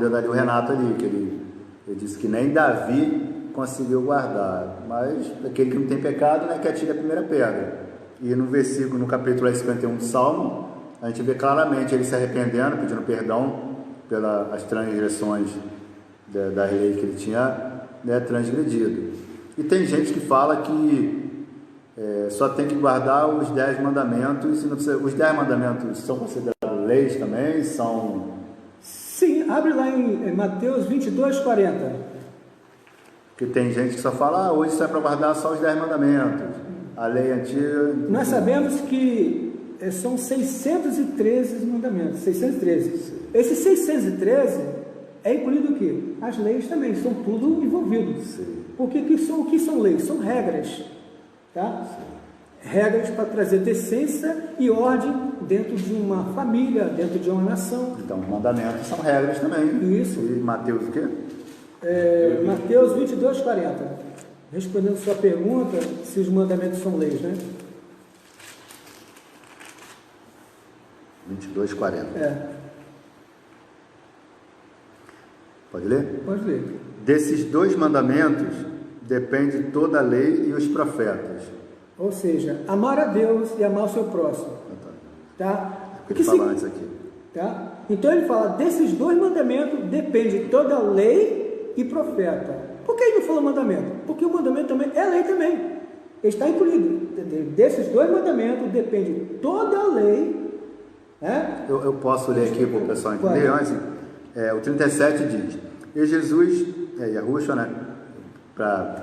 respondendo ali o Renato ali, que ele disse que nem Davi conseguiu guardar, mas aquele que não tem pecado, né, que atire a primeira pedra. E no versículo, no capítulo 51 do Salmo, a gente vê claramente ele se arrependendo, pedindo perdão pelas transgressões da lei que ele tinha, né, transgredido. E tem gente que fala que só tem que guardar os 10 mandamentos, e não precisa, os 10 mandamentos são considerados leis também, são... Sim, abre lá em Mateus 22:40. Que tem gente que só fala, hoje só é para guardar só os 10 mandamentos, a lei antiga... Nós sabemos que são 613 mandamentos, 613. Esses 613 é incluído o quê? As leis também, são tudo envolvidos. Sim. Porque o que são leis? São regras, tá? Regras para trazer decência e ordem dentro de uma família, dentro de uma nação. Então, mandamentos são regras também. Isso. E Mateus o quê? Mateus 22:40. Respondendo sua pergunta, se os mandamentos são leis, né? 22:40. Pode ler? Pode ler. Desses 2 mandamentos depende toda a lei e os profetas. Ou seja, amar a Deus e amar o seu próximo. Tá? O que ele fala antes aqui? Tá? Então ele fala, desses 2 mandamentos depende toda a lei e profeta. Por que ele não falou mandamento? Porque o mandamento também é lei também. Ele está incluído. Desses 2 mandamentos depende toda a lei. Né? Eu posso ler aqui para o pessoal entender antes? O 37 diz, e Jesus, Yahushua, né?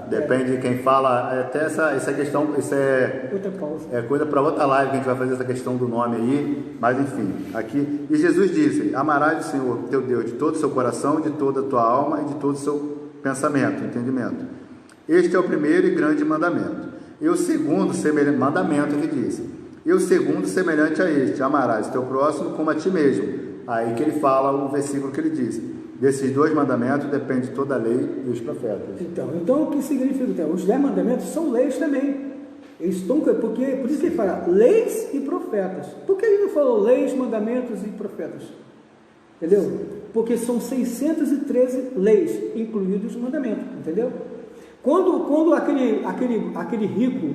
Depende de quem fala, até essa questão, isso é coisa para outra live que a gente vai fazer essa questão do nome aí, mas enfim, aqui, e Jesus disse, amarás o Senhor teu Deus de todo o seu coração, de toda a tua alma e de todo o seu pensamento, entendimento. Este é o primeiro e grande mandamento. E o segundo, mandamento que diz, e o segundo semelhante a este, amarás o teu próximo como a ti mesmo. Aí que ele fala o versículo que ele diz, desses 2 mandamentos depende toda a lei e os profetas. Então o que significa? Então, os 10 mandamentos são leis também. Eles estão, por isso que ele fala leis e profetas. Por que ele não falou leis, mandamentos e profetas? Entendeu? Porque são 613 leis, incluídos os mandamentos. Entendeu? Quando aquele rico,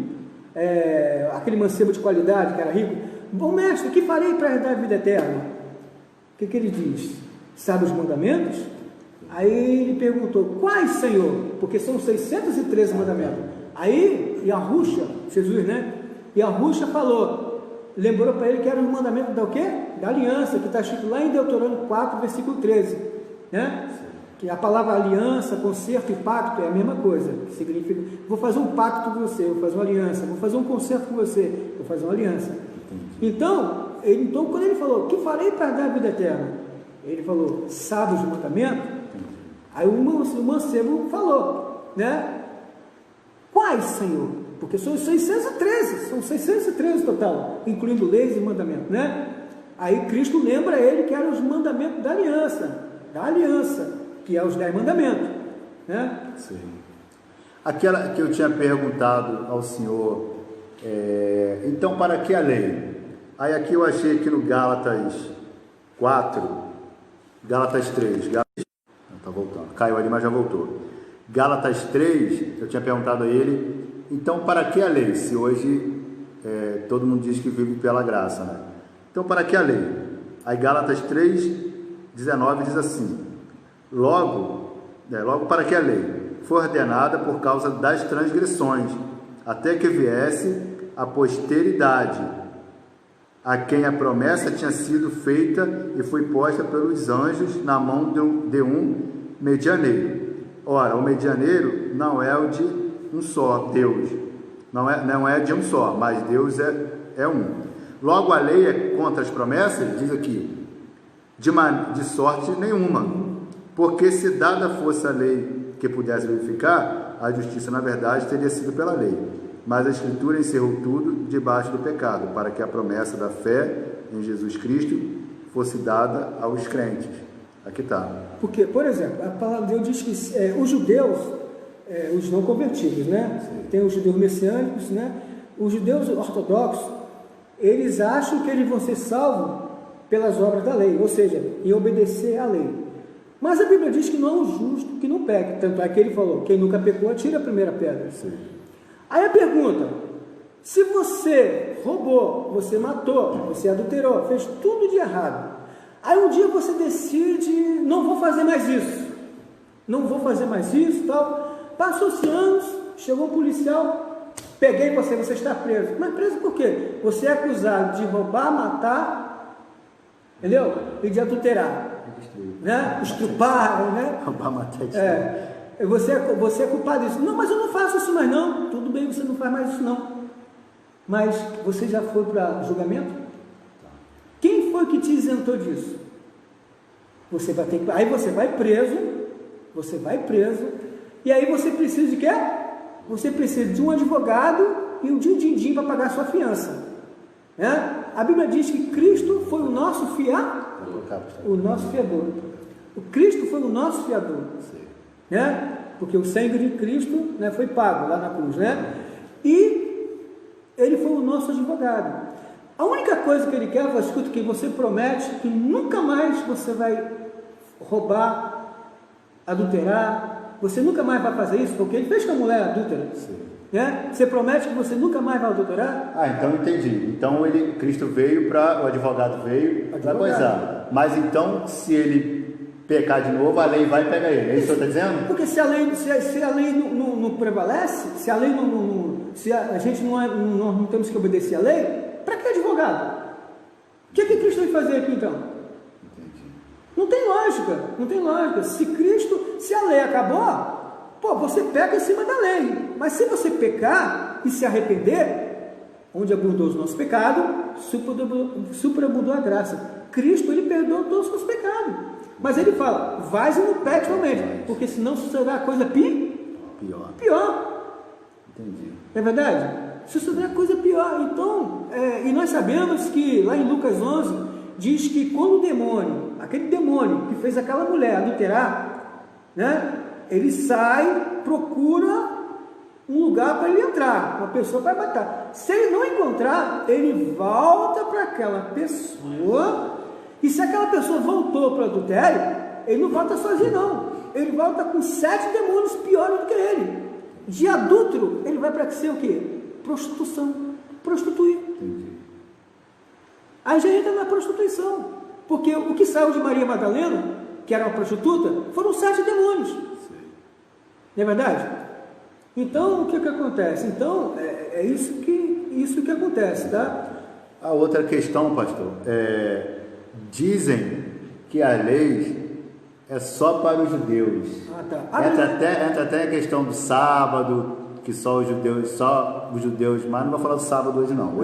aquele mancebo de qualidade que era rico, bom mestre, o que farei para herdar a vida eterna? O que ele diz? Sabe os mandamentos? Aí ele perguntou, quais, Senhor? Porque são 613 mandamentos. Aí Yahushua, Jesus, né? Yahushua falou, lembrou para ele que era um mandamento da o quê? Da aliança, que está escrito lá em Deuteronômio 4, versículo 13, né? Que a palavra aliança, concerto e pacto é a mesma coisa, que significa, vou fazer um pacto com você, vou fazer uma aliança, vou fazer um concerto com você, vou fazer uma aliança. Então quando ele falou, que farei para dar a vida eterna? Ele falou, sabe os mandamentos? Aí o mancebo falou, né? Quais, Senhor? Porque são 613 total, incluindo leis e mandamentos, né? Aí Cristo lembra ele que eram os mandamentos da aliança, que é os 10 mandamentos, né? Sim. Aquela que eu tinha perguntado ao senhor, então para que a lei? Aí aqui eu achei aqui no Gálatas 3, tá voltando, caiu ali, mas já voltou. Gálatas 3, eu tinha perguntado a ele, então para que a lei? Se hoje todo mundo diz que vive pela graça, né? Então para que a lei? Aí Gálatas 3:19 diz assim, logo para que a lei? Foi ordenada por causa das transgressões, até que viesse a posteridade, a quem a promessa tinha sido feita e foi posta pelos anjos na mão de um medianeiro. Ora, o medianeiro não é o de um só, Deus. Não é de um só, mas Deus é um. Logo, a lei é contra as promessas, diz aqui, de sorte nenhuma. Porque se dada fosse a lei que pudesse verificar, a justiça, na verdade, teria sido pela lei. Mas a Escritura encerrou tudo debaixo do pecado, para que a promessa da fé em Jesus Cristo fosse dada aos crentes. Aqui está. Porque, por exemplo, a palavra de Deus diz que os judeus, os não convertidos, né? Sim. Tem os judeus messiânicos, né? Os judeus ortodoxos, eles acham que eles vão ser salvos pelas obras da lei, ou seja, em obedecer à lei. Mas a Bíblia diz que não é o justo que não peque. Tanto é que ele falou, quem nunca pecou, atira a primeira pedra. Sim. Aí a pergunta, se você roubou, você matou, você adulterou, fez tudo de errado, aí um dia você decide, não vou fazer mais isso, tal, passou-se anos, chegou um policial, peguei você está preso. Mas preso por quê? Você é acusado de roubar, matar, entendeu? E de adulterar. Né? Estrupar, né? Você é culpado disso. Não, mas eu não faço isso mais não. Tudo bem, você não faz mais isso não. Mas você já foi para julgamento? Quem foi que te isentou disso? Você vai ter que... Aí você vai preso, e aí você precisa de quê? Você precisa de um advogado e um din-din-din para pagar a sua fiança. Né? A Bíblia diz que Cristo foi o nosso fiador. O Cristo foi o nosso fiador, né? Porque o sangue de Cristo, né, foi pago lá na cruz, né? E ele foi o nosso advogado. A única coisa que ele quer, escuta, que você promete que nunca mais você vai roubar, adulterar, você nunca mais vai fazer isso, porque ele fez com a mulher adúltera. Né? Você promete que você nunca mais vai adulterar? Então entendi. Então Cristo veio o advogado veio para coisar. Mas então, se ele pecar de novo, a lei vai pegar ele. É isso que você está dizendo? Porque se a lei não prevalece, se a lei se a gente não temos que obedecer a lei, para que advogado? O que Cristo vai fazer aqui então? Entendi. Não tem lógica. Se a lei acabou, você peca em cima da lei. Mas se você pecar e se arrepender, onde abundou os nossos pecados, superabundou a graça. Cristo, ele perdoou todos os seus pecados. Mas ele fala, vai e não peque realmente, porque senão será a coisa pior. Entendi. É verdade? Isso será a coisa pior. Então, e nós sabemos que lá em Lucas 11, diz que quando aquele demônio que fez aquela mulher adulterar, né? Ele sai, procura um lugar para ele entrar, uma pessoa para matar. Se ele não encontrar, ele volta para aquela pessoa, e se aquela pessoa voltou para o adultério, ele não volta sozinho não, ele volta com 7 demônios piores do que ele. De adúltero, ele vai para ser o quê? Prostituir. Entendi. Aí já entra na prostituição, porque o que saiu de Maria Madalena, que era uma prostituta, foram 7 demônios. Não é verdade? Então, o que acontece? Então, é isso que acontece, tá? A outra questão, pastor, dizem que a lei é só para os judeus. Tá. Entra até a questão do sábado, que só os judeus, mas não vou falar do sábado hoje não.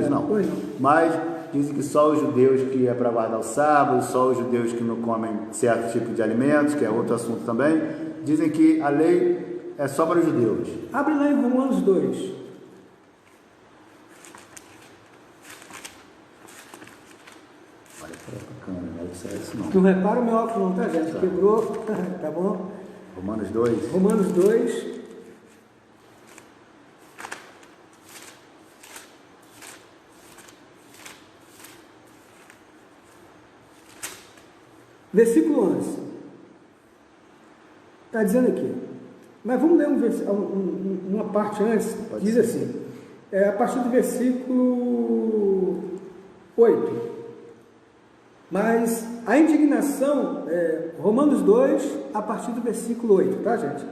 Mas dizem que só os judeus que é para guardar o sábado, só os judeus que não comem certo tipo de alimentos, que é outro assunto também. Dizem que a lei é só para os judeus. Abre lá em Romanos 2. Olha para a câmera, não deve ser isso não. Não repara o meu óculos não, tá, gente? Tá. Quebrou, tá bom? Romanos 2. Romanos 2. Versículo 11. Está dizendo aqui. Mas vamos ler uma parte antes. Diz assim, a partir do versículo 8. Mas a indignação, Romanos 2, a partir do versículo 8, tá, gente?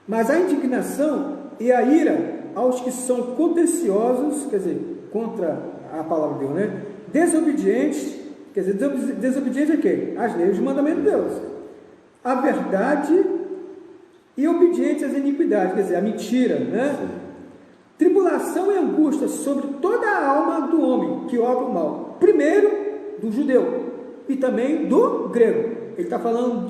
Mas a indignação e a ira aos que são contenciosos, quer dizer, contra a palavra de Deus, né? Desobedientes, quer dizer, desobediente a quê? As leis e os mandamentos de Deus. A verdade e obediente às iniquidades, quer dizer, a mentira, né? Sim. Tribulação e angústia sobre toda a alma do homem que obra o mal. Primeiro, do judeu e também do grego. Ele está falando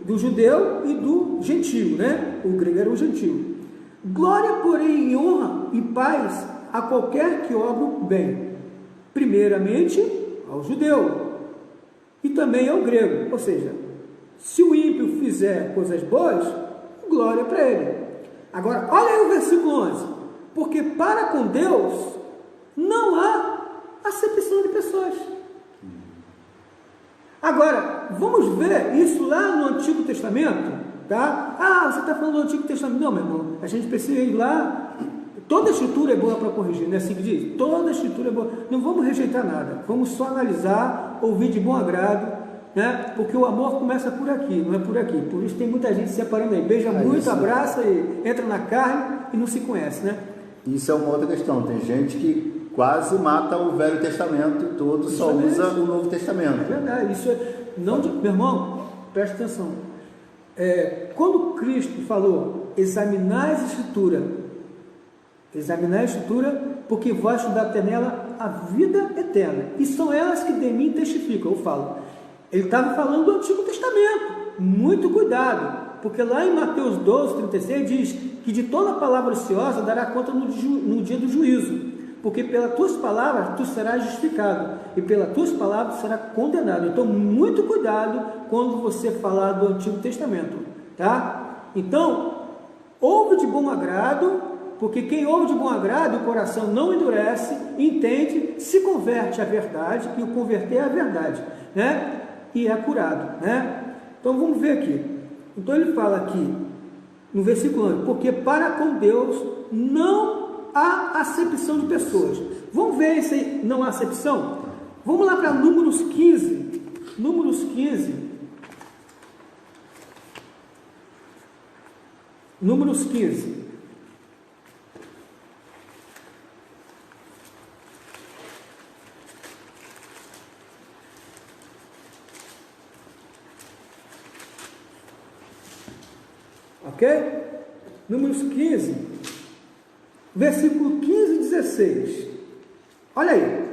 do judeu e do gentio, né? O grego era o gentio. Glória, porém, e honra e paz a qualquer que obra o bem. Primeiramente, ao judeu e também ao grego. Ou seja, se o ímpio fizer coisas boas, glória para ele. Agora, olha aí o versículo 11. Porque para com Deus não há acepção de pessoas. Agora, vamos ver isso lá no Antigo Testamento, tá? Ah, você está falando do Antigo Testamento. Não, meu irmão, a gente precisa ir lá. Toda a escritura é boa para corrigir, não é assim que diz? Toda a escritura é boa. Não vamos rejeitar nada, vamos só analisar, ouvir de bom agrado, né? Porque o amor começa por aqui, não é por aqui. Por isso tem muita gente se separando aí, beija muito, isso, abraça e entra na carne e não se conhece, né? Isso é uma outra questão. Tem gente que quase mata o Velho Testamento todo, só usa o Novo Testamento. É verdade, isso é. Não, meu irmão, preste atenção. Quando Cristo falou, examinar a Escritura, porque vós estudar nela a vida eterna, e são elas que de mim testificam, eu falo. Ele estava falando do Antigo Testamento, muito cuidado, porque lá em Mateus 12, 36 diz que de toda palavra ociosa dará conta no dia do juízo, porque pelas tuas palavras tu serás justificado, e pelas tuas palavras tu serás condenado. Então, muito cuidado quando você falar do Antigo Testamento, tá? Então, ouve de bom agrado, porque quem ouve de bom agrado, o coração não endurece, entende, se converte à verdade, e o converter é a verdade, né? E é curado, né? Então vamos ver aqui. Então ele fala aqui no versículo 9: porque para com Deus não há acepção de pessoas. Vamos ver se não há acepção? Vamos lá para Números 15. Números 15. Números 15. Ok? Números 15, versículo 15 e 16. Olha aí.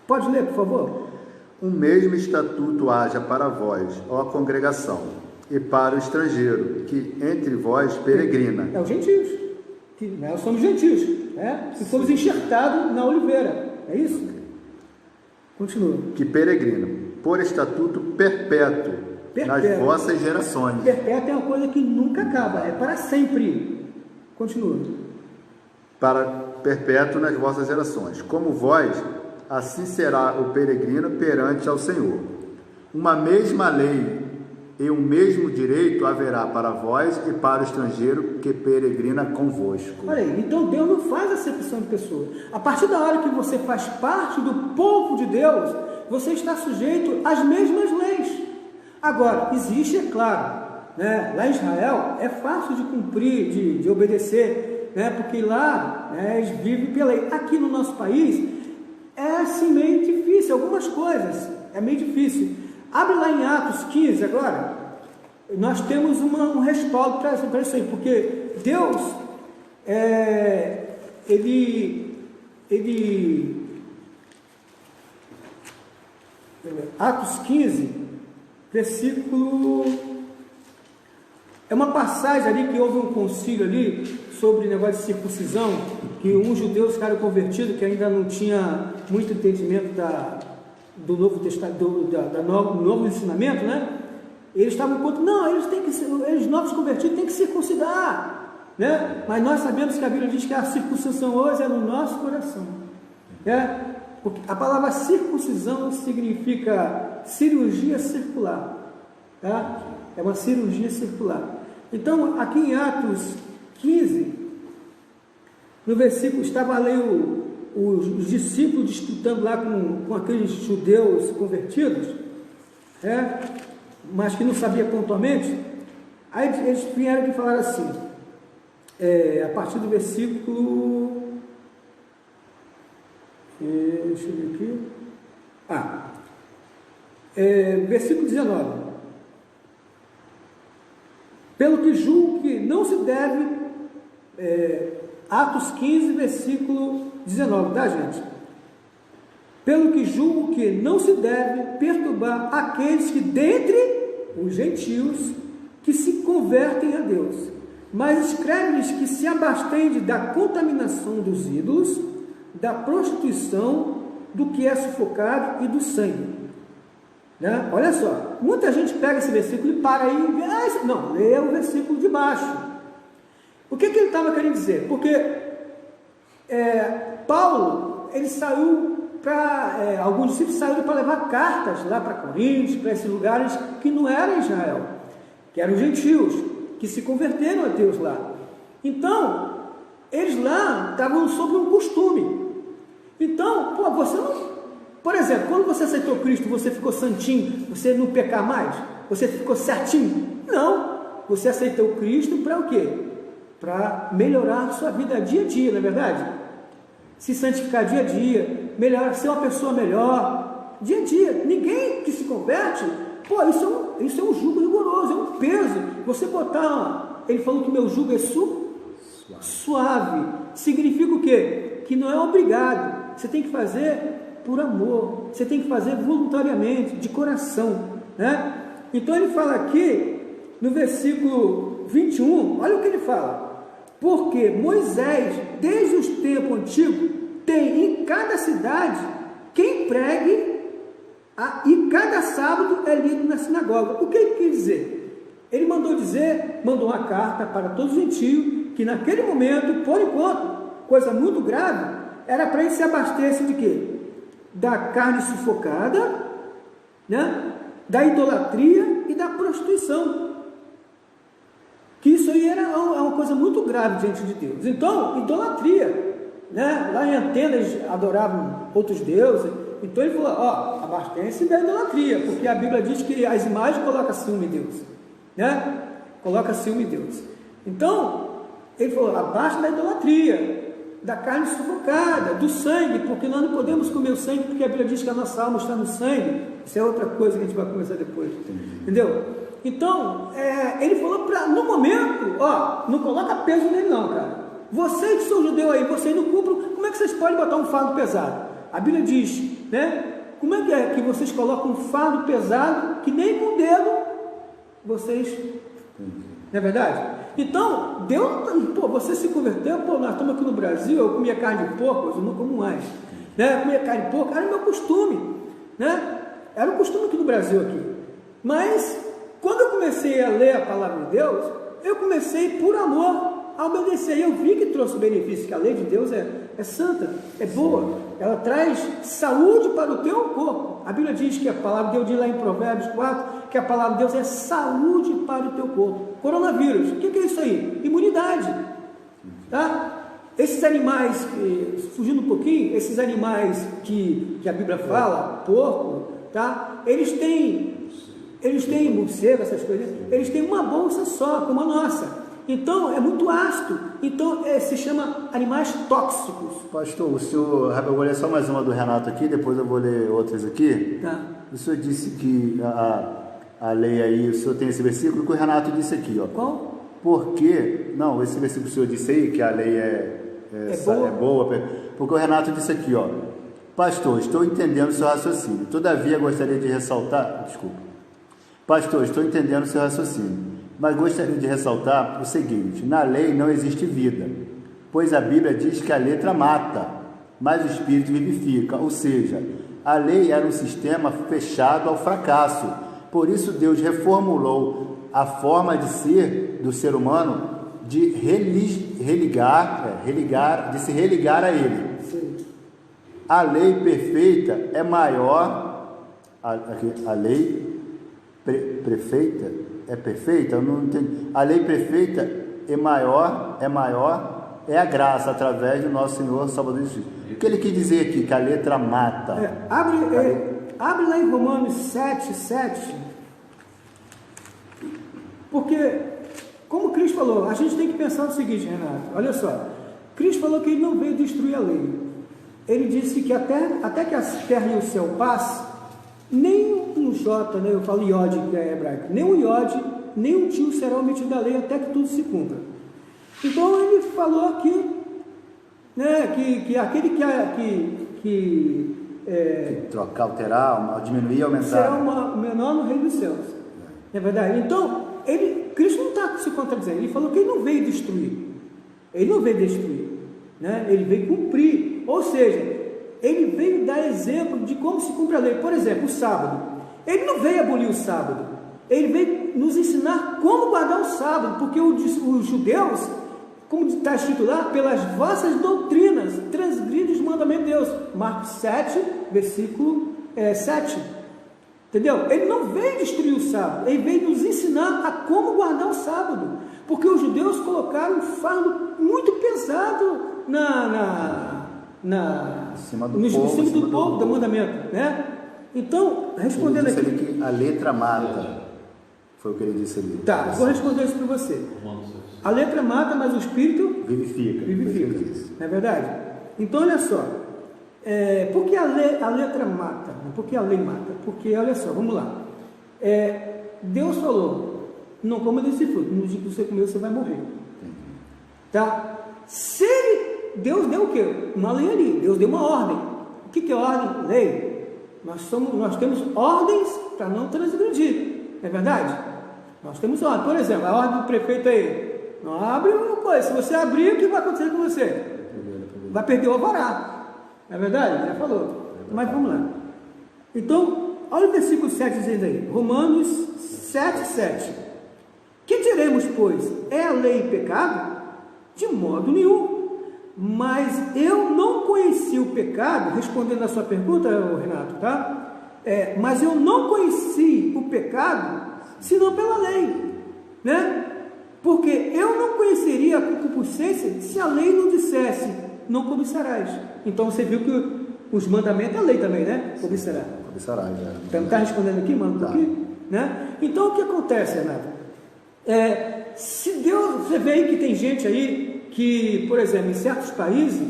Pode ler, por favor? O mesmo estatuto haja para vós, ó congregação, e para o estrangeiro, que entre vós peregrina. É os gentios. Que, né, nós somos gentios, né? E fomos enxertados na oliveira. É isso? Continua. Que peregrina, por estatuto perpétuo, nas vossas gerações. Perpétuo é uma coisa que nunca acaba, é para sempre. Continua. Para perpétuo nas vossas gerações. Como vós, assim será o peregrino perante ao Senhor. Uma mesma lei e o mesmo direito haverá para vós e para o estrangeiro que peregrina convosco. Olha aí, então Deus não faz acepção de pessoas. A partir da hora que você faz parte do povo de Deus, você está sujeito às mesmas leis. Agora, existe, é claro, né, lá em Israel é fácil de cumprir, de obedecer, né, porque lá, né, eles vivem pela lei. Aqui no nosso país é assim meio difícil, algumas coisas é meio difícil. Abre lá em Atos 15 agora, nós temos um respaldo para isso aí, porque Deus, Atos 15, versículo, é uma passagem ali que houve um concílio ali sobre negócio de circuncisão, que uns judeus ficaram convertidos, que ainda não tinha muito entendimento do Novo Testamento, do novo ensinamento, né? Eles estavam contra, não, eles novos convertidos têm que circuncidar, né? Mas nós sabemos que a Bíblia diz que a circuncisão hoje é no nosso coração, né? Porque a palavra circuncisão significa cirurgia circular, tá? É uma cirurgia circular. Então, aqui em Atos 15, no versículo, estava ali os discípulos disputando lá com aqueles judeus convertidos, mas que não sabia pontualmente. Aí eles vieram aqui falar assim, a partir do versículo, deixa eu ver aqui, versículo 19: pelo que julgo que não se deve, Atos 15, versículo 19, tá, gente? Pelo que julgo que não se deve perturbar aqueles que dentre os gentios que se convertem a Deus, mas escreve-lhes que se abastende da contaminação dos ídolos, da prostituição, do que é sufocado e do sangue. Né? Olha só, muita gente pega esse versículo e para aí e vê, não, leia o versículo de baixo. O que ele estava querendo dizer? Porque Paulo, ele saiu alguns discípulos saíram para levar cartas lá para Coríntios, para esses lugares que não eram Israel, que eram gentios, que se converteram a Deus lá. Então, eles lá estavam sob um costume. Então, você não... Por exemplo, quando você aceitou Cristo, você ficou santinho, você não pecar mais? Você ficou certinho? Não. Você aceitou Cristo para o quê? Para melhorar a sua vida dia a dia, não é verdade? Se santificar dia a dia, melhorar, ser uma pessoa melhor, dia a dia. Ninguém que se converte, isso é um jugo rigoroso, é um peso. Você botar, ele falou que meu jugo é suave. Significa o quê? Que não é obrigado. Você tem que fazer por amor, você tem que fazer voluntariamente, de coração, né? Então ele fala aqui, no versículo 21, olha o que ele fala: porque Moisés, desde os tempos antigos, tem em cada cidade quem pregue, e cada sábado é lido na sinagoga. O que ele quer dizer? Ele mandou uma carta para todos os gentios, que naquele momento, por enquanto, coisa muito grave, era para eles se abastecerem de quê? Da carne sufocada, né? Da idolatria e da prostituição. Que isso aí era uma coisa muito grave diante de Deus. Então, idolatria, né? Lá em Atenas adoravam outros deuses. Então ele falou: abastece da idolatria, porque a Bíblia diz que as imagens colocam ciúme em Deus, né? Coloca ciúme em Deus. Então, ele falou: abaixa da idolatria, da carne sufocada, do sangue, porque nós não podemos comer o sangue, porque a Bíblia diz que a nossa alma está no sangue. Isso é outra coisa que a gente vai conversar depois, entendeu? Então, ele falou no momento, não coloca peso nele não, cara. Vocês que são judeus aí, vocês não cumprem, como é que vocês podem botar um fardo pesado? A Bíblia diz, né? Como é que vocês colocam um fardo pesado, que nem com o dedo vocês... Não é verdade? Então, Deus, você se converteu, nós estamos aqui no Brasil, eu comia carne de porco, hoje eu não como mais, né? Eu comia carne de porco, era o meu costume, né? Era o costume aqui no Brasil, aqui. Mas, quando eu comecei a ler a palavra de Deus, eu comecei por amor a obedecer, e eu vi que trouxe benefício, que a lei de Deus é santa, é boa, ela traz saúde para o teu corpo. A Bíblia diz que a palavra de Deus diz lá em Provérbios 4, que a palavra de Deus é saúde para o teu corpo. Coronavírus, o que é isso aí? Imunidade, tá? Esses animais, fugindo um pouquinho, esses animais que a Bíblia fala, porco, tá? Eles têm morcego, essas coisas, eles têm uma bolsa só, como a nossa. Então, é muito ácido. Então, se chama animais tóxicos. Pastor, o senhor... Eu vou ler só mais uma do Renato aqui, depois eu vou ler outras aqui. Tá. O senhor disse que a lei aí, o senhor tem esse versículo que o Renato disse aqui, ó. Qual? Porque... Não, esse versículo que o senhor disse aí, que a lei é boa. Porque o Renato disse aqui, ó. Pastor, estou entendendo o seu raciocínio. Todavia, gostaria de ressaltar... Desculpa. Pastor, estou entendendo o seu raciocínio. Mas gostaria de ressaltar o seguinte: na lei não existe vida, pois a Bíblia diz que a letra mata, mas o Espírito vivifica, ou seja, a lei era um sistema fechado ao fracasso. Por isso Deus reformulou a forma de ser do ser humano, de se religar a Ele. A lei perfeita é maior, a lei perfeita eu não entendi. A lei perfeita é maior é a graça através do nosso Senhor Salvador Jesus. O que ele quis dizer aqui? Que a letra mata. Abre lá em Romanos 7:7, porque, como Cristo falou, a gente tem que pensar o seguinte, Renato, olha só, Cristo falou que ele não veio destruir a lei. Ele disse que até que a terra e o céu passem, nem um J, né, eu falo iode, que é hebraico, nem um iode, nem um tio será omitido da lei até que tudo se cumpra. Então ele falou aqui, né, que aquele que trocar, alterar, diminuir, aumentar, será o menor no reino dos céus. É verdade? Então, Cristo não está se contradizendo, ele falou que ele não veio destruir, né? Ele veio cumprir, ou seja, ele veio dar exemplo de como se cumpre a lei. Por exemplo, o sábado. Ele não veio abolir o sábado. Ele veio nos ensinar como guardar o sábado, porque os judeus, como está escrito lá, pelas vossas doutrinas, transgridem vivem dos mandamentos de Deus. Marcos 7, versículo 7. Entendeu? Ele não veio destruir o sábado, ele veio nos ensinar a como guardar o sábado. Porque os judeus colocaram um fardo muito pesado em cima do povo, do mandamento, né? Então, respondendo aqui... que a letra mata, foi o que ele disse ali. Tá, vou responder isso para você. A letra mata, mas o espírito vivifica. Não é verdade? Então, olha só. Por que a letra mata? Por que a lei mata? Porque, olha só, vamos lá. Deus falou, não coma desse fruto, no dia que você comer, você vai morrer. Tá? Deus deu o quê? Uma lei ali, Deus deu uma ordem. O que é ordem? Lei. Nós temos ordens para não transgredir, não é verdade? Nós temos ordem. Por exemplo, a ordem do prefeito aí, não abre uma coisa. Se você abrir, o que vai acontecer com você? Vai perder o alvará, não é verdade? Já falou. Mas vamos lá. Então, olha o versículo 7 dizendo aí, Romanos 7:7. Que diremos, pois? É a lei pecado? De modo nenhum. Mas eu não conheci o pecado, respondendo a sua pergunta, Renato, tá? Mas eu não conheci o pecado, senão pela lei, né? Porque eu não conheceria a concupiscência se a lei não dissesse, não cobiçarás. Então você viu que os mandamentos é a lei também, né? Cobiçarás. Cobiçarás, Então está respondendo aqui, mano? Tá. Aqui, né? Então o que acontece, Renato? Se Deus, você vê aí que tem gente aí que, por exemplo, em certos países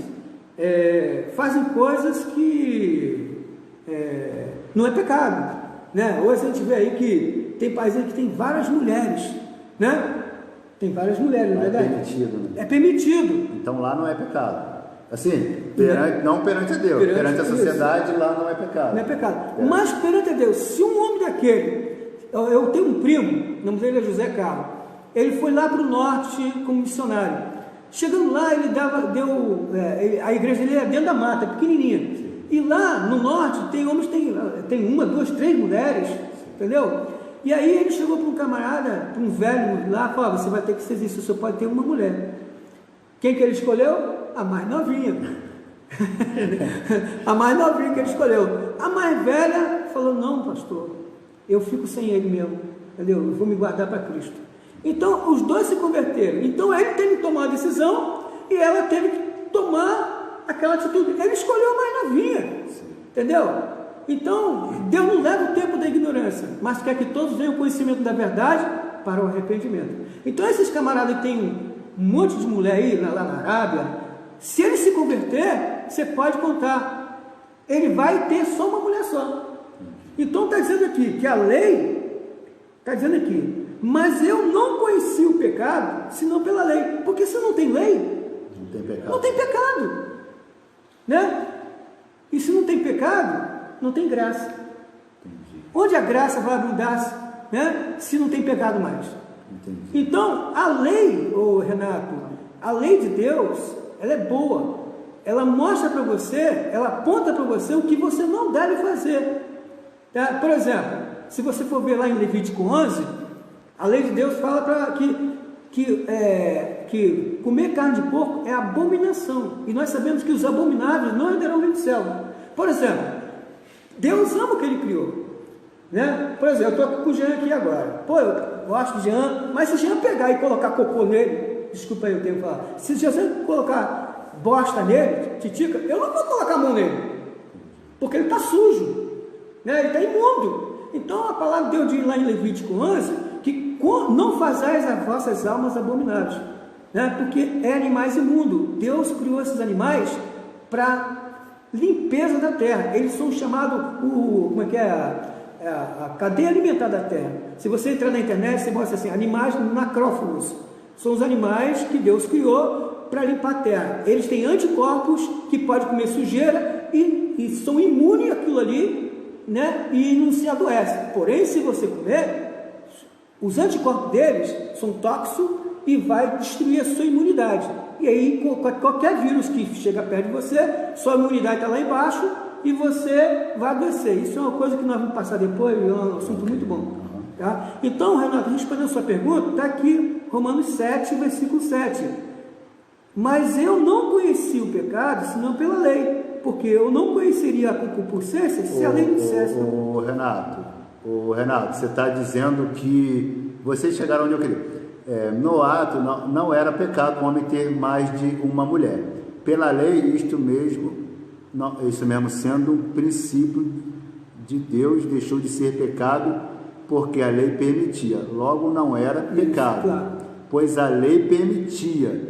fazem coisas que não é pecado, né? Hoje a gente vê aí que tem países que tem várias mulheres, né? Tem várias mulheres, não é verdade? É permitido, né? É permitido. Então lá não é pecado. Assim, não perante a Deus, perante a sociedade lá não é pecado. Não é pecado. Mas perante a Deus, se um homem daquele, eu tenho um primo, o nome dele é José Carlos, ele foi lá para o norte como missionário. Chegando lá, ele a igreja dele é dentro da mata, pequenininha. E lá no norte tem homens, tem uma, duas, três mulheres, entendeu? E aí ele chegou para um camarada, para um velho lá, falou: você vai ter que ser isso, você pode ter uma mulher. Quem que ele escolheu? A mais novinha. A mais novinha que ele escolheu. A mais velha falou: não, pastor, eu fico sem ele mesmo, entendeu? Eu vou me guardar para Cristo. Então, os dois se converteram. Então, ele teve que tomar a decisão e ela teve que tomar aquela atitude. Ele escolheu a mais novinha, entendeu? Então, Deus não leva o tempo da ignorância, mas quer que todos venham ao conhecimento da verdade para o arrependimento. Então, esses camaradas que têm um monte de mulher aí, lá na Arábia, se ele se converter, você pode contar, ele vai ter só uma mulher só. Então, está dizendo aqui que a lei, está dizendo aqui, mas eu não conheci o pecado, senão pela lei. Porque se não tem lei, não tem pecado. Né? E se não tem pecado, não tem graça. Onde a graça vai abundar, né? Se não tem pecado mais. Então, a lei, Renato, a lei de Deus, ela é boa. Ela mostra para você, ela aponta para você o que você não deve fazer. Tá? Por exemplo, se você for ver lá em Levítico 11, a lei de Deus fala para que comer carne de porco é abominação. E nós sabemos que os abomináveis não herdarão o reino do céu. Por exemplo, Deus ama o que Ele criou. Né? Por exemplo, eu estou com o Jean aqui agora. Pô, eu gosto do Jean, mas se o Jean pegar e colocar cocô nele, desculpa aí o tempo falar, se o Jean colocar bosta nele, titica, eu não vou colocar a mão nele, porque ele está sujo, né? Ele está imundo. Então a palavra de Deus diz lá em Levítico 11 que não fazais as vossas almas abomináveis, né? Porque é animais imundos. Deus criou esses animais para limpeza da terra. Eles são chamados a cadeia alimentar da terra. Se você entrar na internet, você mostra assim, animais necrófagos. São os animais que Deus criou para limpar a terra. Eles têm anticorpos que podem comer sujeira e são imunes àquilo ali, né? E não se adoecem. Porém, se você comer, os anticorpos deles são tóxicos e vai destruir a sua imunidade. E aí, qualquer vírus que chega perto de você, sua imunidade está lá embaixo e você vai adoecer. Isso é uma coisa que nós vamos passar depois, é um assunto muito bom. Tá? Então, Renato, respondendo a sua pergunta, está aqui Romanos 7, versículo 7. Mas eu não conheci o pecado senão pela lei, porque eu não conheceria a concupiscência se a lei não dissesse. Renato, você está dizendo que vocês chegaram onde eu queria. No ato não era pecado o homem ter mais de uma mulher. Pela lei, isso mesmo sendo um princípio de Deus, deixou de ser pecado porque a lei permitia. Logo não era pecado, claro. Pois a lei permitia.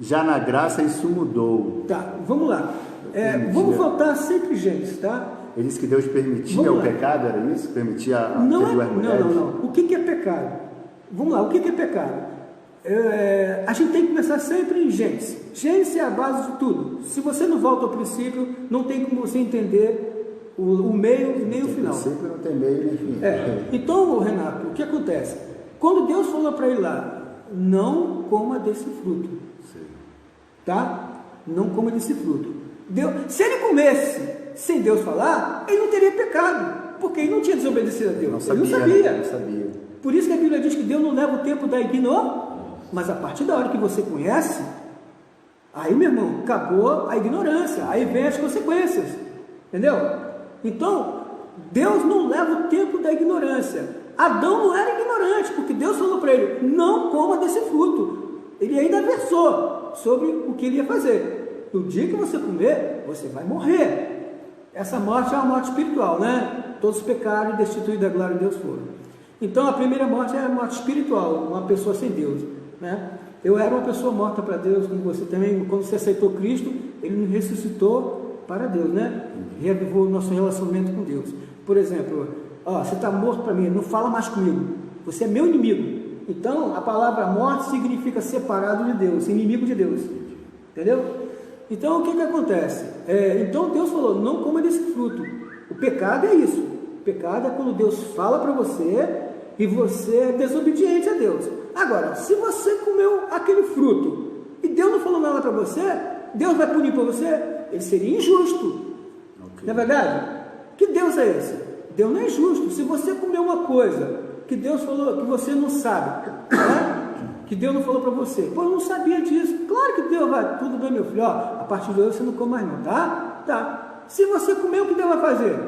Já na graça isso mudou. Tá, vamos lá. Vamos voltar sempre, Gênesis, tá? Ele disse que Deus permitia o pecado, era isso? Permitia ter duas mulheres? Não. O que é pecado? Vamos lá, o que é pecado? A gente tem que começar sempre em Gênesis. Gênesis é a base de tudo. Se você não volta ao princípio, não tem como você entender o meio e nem o final. O princípio não tem meio nem fim. Então, Renato, o que acontece? Quando Deus falou para ele lá, não coma desse fruto. Sim. Tá? Não coma desse fruto. Se ele comesse sem Deus falar, ele não teria pecado, porque ele não tinha desobedecido a Deus. Ele não sabia. Por isso que a Bíblia diz que Deus não leva o tempo da ignorância, mas a partir da hora que você conhece, aí, meu irmão, acabou a ignorância, aí vem as consequências, entendeu? Então, Deus não leva o tempo da ignorância. Adão não era ignorante, porque Deus falou para ele, não coma desse fruto. Ele ainda versou sobre o que ele ia fazer. No dia que você comer, você vai morrer. Essa morte é uma morte espiritual, né? Todos os pecados destituídos da glória de Deus foram. Então a primeira morte é a morte espiritual, uma pessoa sem Deus, né? Eu era uma pessoa morta para Deus, como você também. Quando você aceitou Cristo, Ele nos ressuscitou para Deus, né? Reavivou o nosso relacionamento com Deus. Por exemplo, você está morto para mim, não fala mais comigo, você é meu inimigo. Então a palavra morte significa separado de Deus, inimigo de Deus, entendeu? Então o que acontece? Então Deus falou, não coma desse fruto. O pecado é isso. O pecado é quando Deus fala para você e você é desobediente a Deus. Agora, se você comeu aquele fruto e Deus não falou nada para você, Deus vai punir para você? Ele seria injusto. Okay. Não é verdade? Que Deus é esse? Deus não é injusto. Se você comeu uma coisa que Deus falou que você não sabe, né? Que Deus não falou para você, eu não sabia disso. Claro que Deus vai, tudo bem, meu filho, a partir de hoje você não come mais não, tá? Se você comer, o que Deus vai fazer?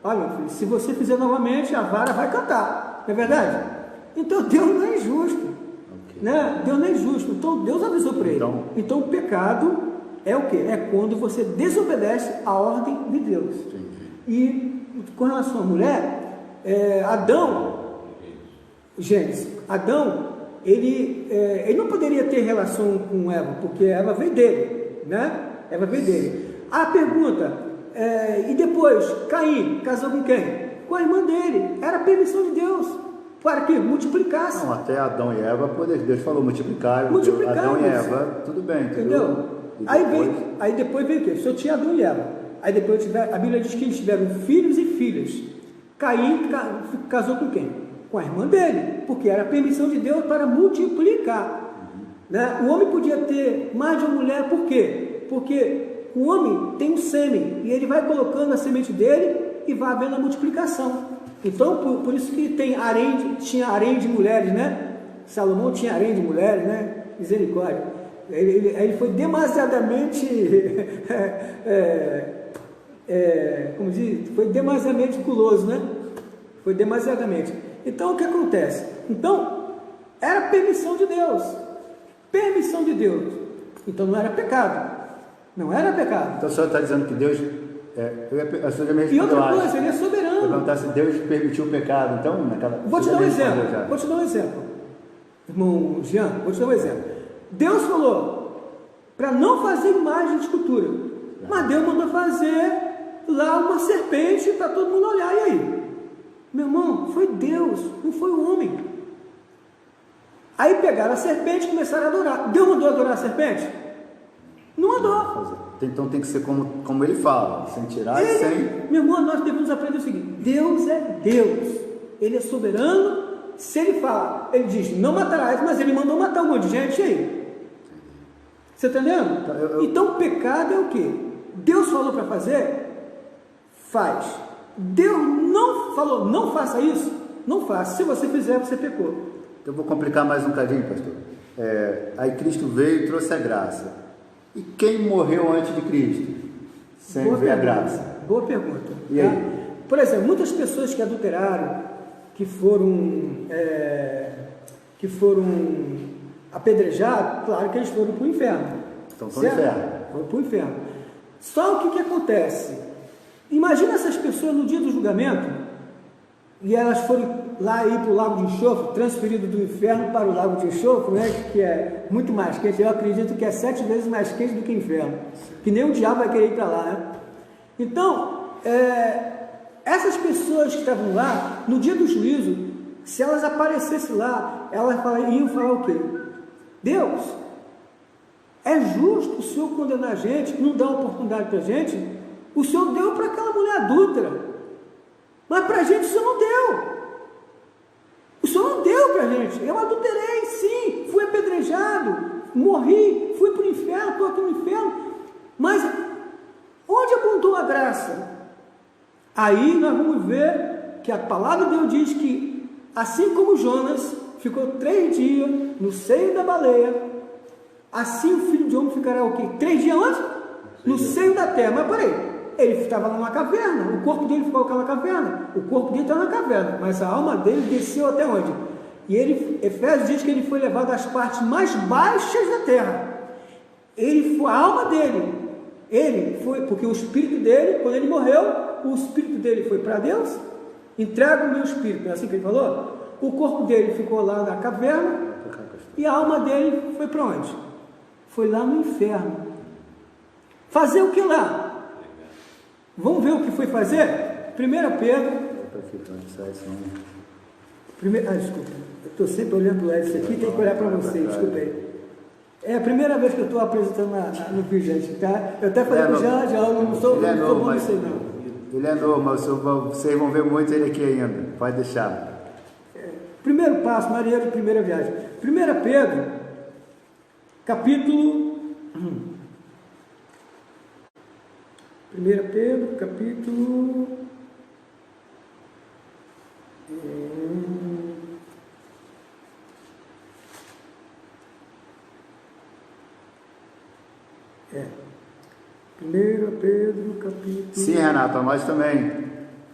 Olha, meu filho, se você fizer novamente, a vara vai cantar, não é verdade? Então Deus não é injusto, okay. Né? Deus não é injusto, então Deus avisou para ele. Então o pecado é o que? É quando você desobedece a ordem de Deus. Entendi. E com relação à mulher, Adão, ele não poderia ter relação com Eva, porque Eva veio dele, né? Eva veio dele. A pergunta, e depois, Caim casou com quem? Com a irmã dele. Era a permissão de Deus, para que multiplicasse. Não, até Adão e Eva, Deus falou multiplicar. Adão e Eva, tudo bem, entendeu? Aí depois veio o quê? Só tinha Adão e Eva. Aí depois a Bíblia diz que eles tiveram filhos e filhas. Caim casou com quem? Com a irmã dele, porque era a permissão de Deus para multiplicar. Né? O homem podia ter mais de uma mulher, por quê? Porque o homem tem um sêmen, e ele vai colocando a semente dele e vai havendo a multiplicação. Então, por isso que tinha harém de mulheres, né? Salomão tinha harém de mulheres, né? Misericórdia. Ele foi demasiadamente, como diz, foi demasiadamente guloso, né? Foi demasiadamente. Então, o que acontece? Então, era permissão de Deus. Permissão de Deus. Então, não era pecado. Não era pecado. Então, o senhor está dizendo que Deus... e outra coisa, Ele é soberano. Eu perguntar se Deus permitiu o pecado. Então, vou te dar um exemplo. Irmão Jean, vou te dar um exemplo. Deus falou para não fazer imagem de escultura. Mas Deus mandou fazer lá uma serpente para todo mundo olhar. E aí? Meu irmão, foi Deus, não foi o homem. Aí pegaram a serpente e começaram a adorar. Deus mandou adorar a serpente? Não mandou. Então tem que ser como ele fala, sem tirar e sem... Meu irmão, nós devemos aprender o seguinte: Deus é Deus, Ele é soberano. Se Ele fala, Ele diz, não matarás, mas Ele mandou matar um monte de gente, e aí? Você está entendendo? Então o pecado é o quê? Deus falou para fazer, faz. Deus não falou, não faça isso, não faça. Se você fizer, você pecou. Eu vou complicar mais um cadinho, pastor. Aí Cristo veio e trouxe a graça. E quem morreu antes de Cristo? Sem ver a graça. Boa pergunta. E aí? Por exemplo, muitas pessoas que adulteraram, que foram apedrejados, claro que eles foram para o inferno. Então estão no inferno. Foram para o inferno. Só o que acontece? Imagina essas pessoas no dia do julgamento, e elas foram lá ir para o lago de enxofre, transferido do inferno para o lago de enxofre, né, que é muito mais quente. Eu acredito que é 7 vezes mais quente do que o inferno, que nem o diabo vai querer ir para lá, né? Então, essas pessoas que estavam lá, no dia do juízo, se elas aparecessem lá, elas iam falar o quê? Deus, é justo o Senhor condenar a gente, não dar oportunidade para a gente? O Senhor deu para aquela mulher adúltera, mas para a gente o Senhor não deu. O Senhor não deu para a gente. Eu adulterei, sim, fui apedrejado, morri, fui para o inferno, estou aqui no inferno, mas onde apontou a graça? Aí nós vamos ver que a palavra de Deus diz que, assim como Jonas ficou 3 dias no seio da baleia, assim o Filho de Homem ficará o quê? 3 dias onde? No seio da terra. Mas peraí, ele estava lá numa caverna, o corpo dele ficou naquela caverna, o corpo dele estava na caverna, mas a alma dele desceu até onde? E Efésios diz que ele foi levado às partes mais baixas da terra. A alma dele, ele foi, porque o espírito dele, quando ele morreu, o espírito dele foi para Deus, entrega o meu espírito, é assim que ele falou? O corpo dele ficou lá na caverna, e a alma dele foi para onde? Foi lá no inferno. Fazer o que lá? Vamos ver o que foi fazer? 1 Pedro. Desculpa, eu estou sempre olhando para isso aqui, tem que olhar para você, desculpa aí. É a primeira vez que eu estou apresentando no vídeo, gente, tá? Eu até falei para o Jean, eu não sou bom nisso não. Ele é novo, mas vocês vão ver muito ele aqui ainda, pode deixar. Primeiro passo, marinheiro de primeira viagem. 1 Pedro, capítulo... 1 Pedro, capítulo... Primeiro Pedro, capítulo... Sim, Renato, a nós também.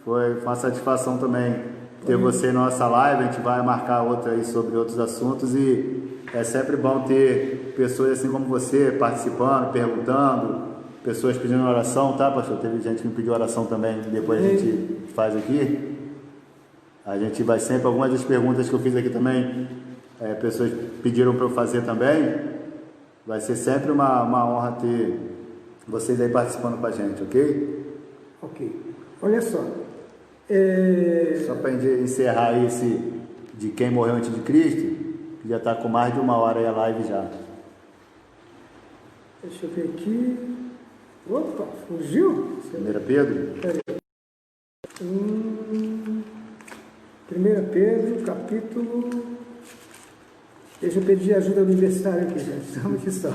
Foi uma satisfação também ter você na nossa live. A gente vai marcar outra aí sobre outros assuntos e é sempre bom ter pessoas assim como você participando, perguntando, pessoas pedindo oração, tá, pastor? Teve gente que me pediu oração também, que depois a gente faz aqui. A gente vai sempre, algumas das perguntas que eu fiz aqui também, pessoas pediram para eu fazer também. Vai ser sempre uma honra ter vocês aí participando com a gente, ok? Ok. Olha só. Só para encerrar esse de quem morreu antes de Cristo, que já está com mais de 1 hora aí a live já. Deixa eu ver aqui. Opa, fugiu? 1 Pedro? Peraí. 1 Pedro, capítulo... Deixa eu pedir ajuda universitária aqui, gente. Estamos aqui só.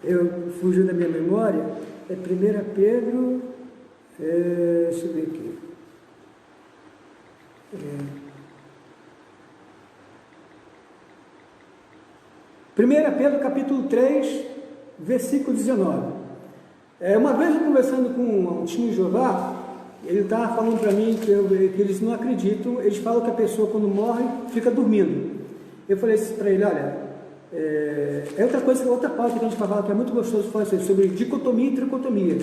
Eu fugiu da minha memória. É 1 Pedro... deixa eu ver aqui. 1 Pedro, capítulo 3, versículo 19. Uma vez eu conversando com um testemunho de Jeová, ele estava falando para mim que eles não acreditam, eles falam que a pessoa quando morre fica dormindo. Eu falei para ele, olha, outra pauta que a gente fala que é muito gostoso falar sobre dicotomia e tricotomia.